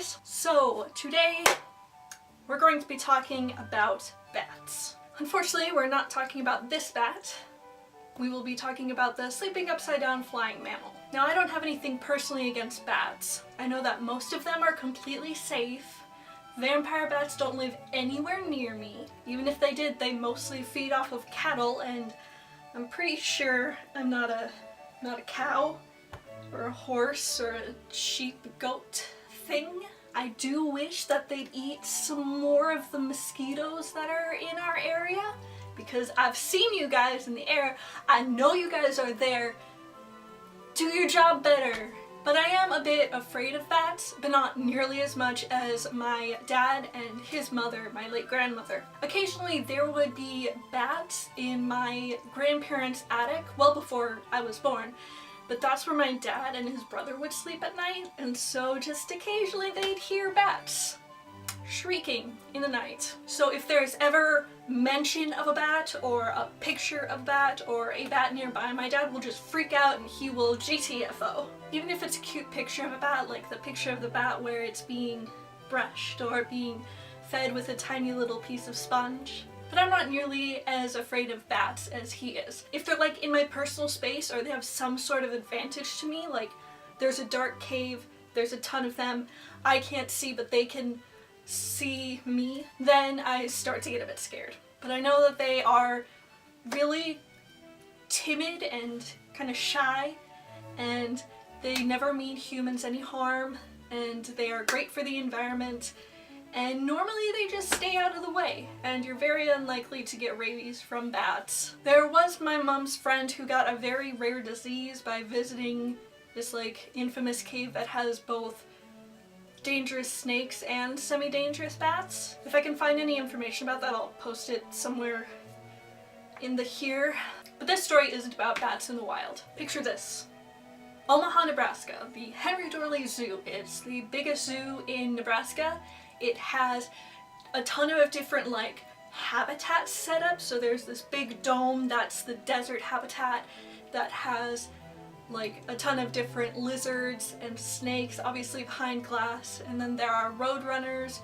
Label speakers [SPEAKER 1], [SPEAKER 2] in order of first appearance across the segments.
[SPEAKER 1] guys! So today we're going to be talking about bats. Unfortunately, we're not talking about this bat. We will be talking about the sleeping upside down flying mammal. Now, I don't have anything personally against bats. I know that most of them are completely safe. Vampire bats don't live anywhere near me. Even if they did, they mostly feed off of cattle, and I'm pretty sure I'm not a cow or a horse or a sheep goat thing. I do wish that they'd eat some more of the mosquitoes that are in our area, because I've seen you guys in the air. I know you guys are there. Do your job better. But I am a bit afraid of bats, but not nearly as much as my dad and his mother, my late grandmother. Occasionally there would be bats in my grandparents' attic, well before I was born, but that's where my dad and his brother would sleep at night, and so just occasionally they'd hear bats shrieking in the night. So if there's ever mention of a bat or a picture of a bat or a bat nearby, my dad will just freak out and he will GTFO. Even if it's a cute picture of a bat, like the picture of the bat where it's being brushed or being fed with a tiny little piece of sponge. But I'm not nearly as afraid of bats as he is. If they're like in my personal space or they have some sort of advantage to me, like there's a dark cave, there's a ton of them, I can't see but they can see me, then I start to get a bit scared. But I know that they are really timid and kind of shy, and they never mean humans any harm, and they are great for the environment, and normally they just stay out of the way, and you're very unlikely to get rabies from bats. There was my mom's friend who got a very rare disease by visiting this like infamous cave that has both dangerous snakes and semi-dangerous bats. If I can find any information about that, I'll post it somewhere in the here. But this story isn't about bats in the wild. Picture this. Omaha, Nebraska, the Henry Doorly Zoo. It's the biggest zoo in Nebraska. It has a ton of different like habitats set up. So there's this big dome that's the desert habitat that has like a ton of different lizards and snakes, obviously behind glass, and then there are roadrunners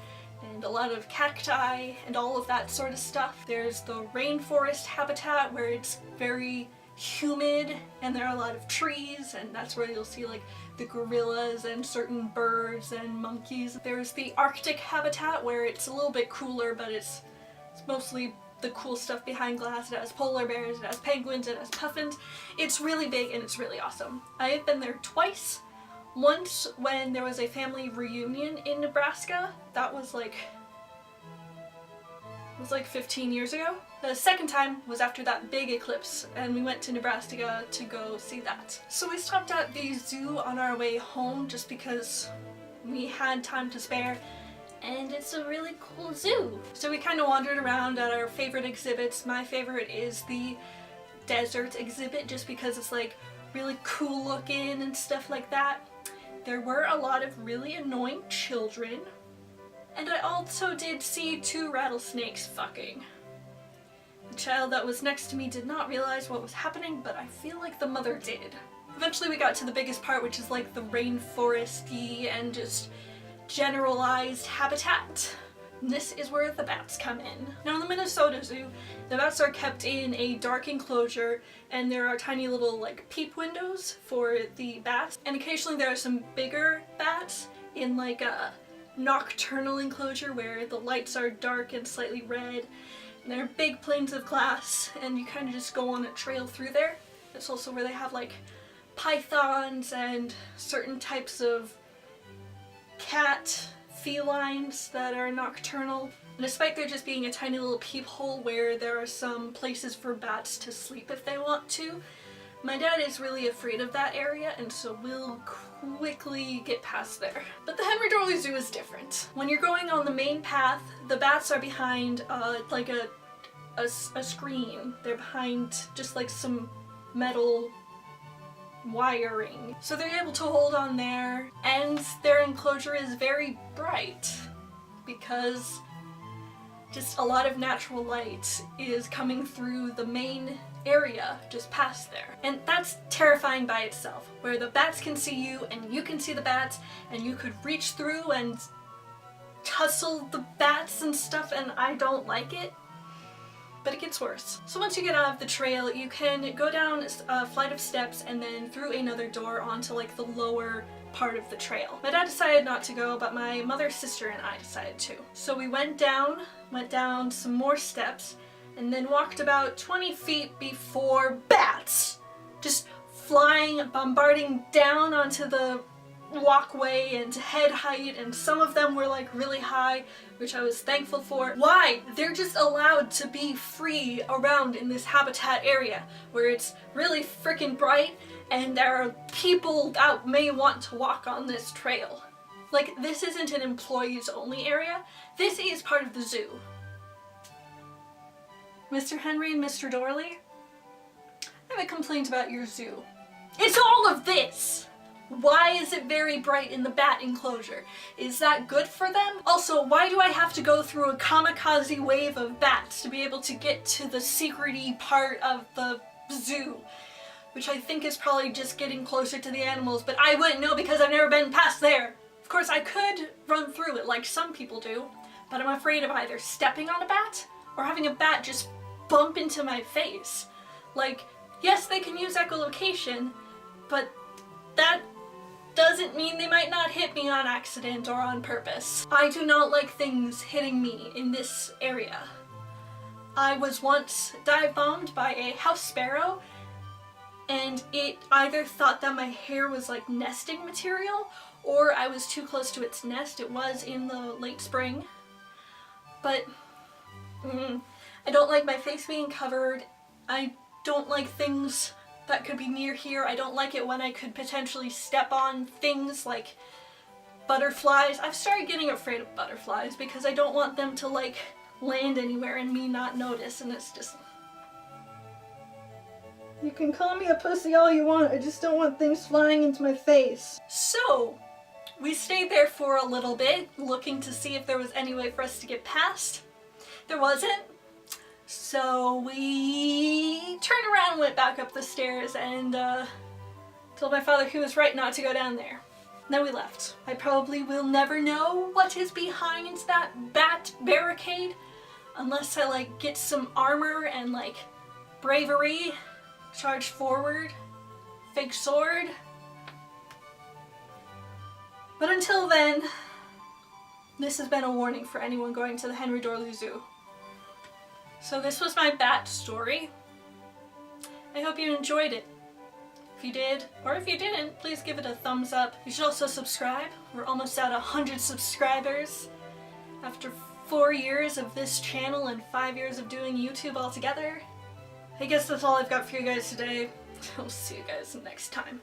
[SPEAKER 1] and a lot of cacti and all of that sort of stuff. There's the rainforest habitat where it's very humid and there are a lot of trees, and that's where you'll see like the gorillas and certain birds and monkeys. There's the Arctic habitat where it's a little bit cooler, but it's mostly the cool stuff behind glass. It has polar bears, it has penguins, it has puffins. It's really big and it's really awesome. I have been there twice. Once when there was a family reunion in Nebraska. That was like 15 years ago. The second time was after that big eclipse, and we went to Nebraska to go see that. So we stopped at the zoo on our way home just because we had time to spare, and it's a really cool zoo. So we kind of wandered around at our favorite exhibits. My favorite is the desert exhibit just because it's like really cool looking and stuff like that. There were a lot of really annoying children, and I also did see 2 rattlesnakes fucking. The child that was next to me did not realize what was happening, but I feel like the mother did. Eventually we got to the biggest part, which is like the rainforesty and just generalized habitat. This is where the bats come in. Now in the Minnesota Zoo, the bats are kept in a dark enclosure, and there are tiny little like peep windows for the bats, and occasionally there are some bigger bats in like a nocturnal enclosure where the lights are dark and slightly red, and there are big planes of glass, and you kind of just go on a trail through there. It's also where they have like pythons and certain types of cat felines that are nocturnal. And despite there just being a tiny little peephole where there are some places for bats to sleep if they want to, my dad is really afraid of that area, and so we'll quickly get past there. But the Henry Doorly Zoo is different. When you're going on the main path, the bats are behind like a screen. They're behind just like some metal wiring. So they're able to hold on there, and their enclosure is very bright because just a lot of natural light is coming through the main area just past there. And that's terrifying by itself, where the bats can see you and you can see the bats and you could reach through and tussle the bats and stuff, and I don't like it. But it gets worse. So once you get out of the trail, you can go down a flight of steps and then through another door onto like the lower part of the trail. My dad decided not to go, but my mother, sister, and I decided to. So we went down some more steps, and then walked about 20 feet before bats just flying, bombarding down onto the walkway and head height, and some of them were like really high, which I was thankful for. Why? They're just allowed to be free around in this habitat area where it's really freaking bright and there are people that may want to walk on this trail. Like, this isn't an employees only area. This is part of the zoo. Mr. Henry and Mr. Dorley, I have a complaint about your zoo. It's all of this! Why is it very bright in the bat enclosure? Is that good for them? Also, why do I have to go through a kamikaze wave of bats to be able to get to the secret-y part of the zoo? Which I think is probably just getting closer to the animals, but I wouldn't know because I've never been past there. Of course, I could run through it like some people do, but I'm afraid of either stepping on a bat or having a bat just bump into my face. Like, yes, they can use echolocation, but that doesn't mean they might not hit me on accident or on purpose. I do not like things hitting me in this area. I was once dive bombed by a house sparrow, and it either thought that my hair was like nesting material or I was too close to its nest. It was in the late spring. But I don't like my face being covered. I don't like things that could be near here. I don't like it when I could potentially step on things like butterflies. I've started getting afraid of butterflies because I don't want them to like land anywhere and me not notice, and it's just... You can call me a pussy all you want, I just don't want things flying into my face. So, we stayed there for a little bit, looking to see if there was any way for us to get past. There wasn't. So we turned around and went back up the stairs and told my father he was right not to go down there. Then we left. I probably will never know what is behind that bat barricade unless I like get some armor and like bravery, charge forward, fake sword. But until then, this has been a warning for anyone going to the Henry Dorley Zoo. So this was my bat story. I hope you enjoyed it. If you did, or if you didn't, please give it a thumbs up. You should also subscribe. We're almost at 100 subscribers. After 4 years of this channel and 5 years of doing YouTube altogether. I guess that's all I've got for you guys today. I'll see you guys next time.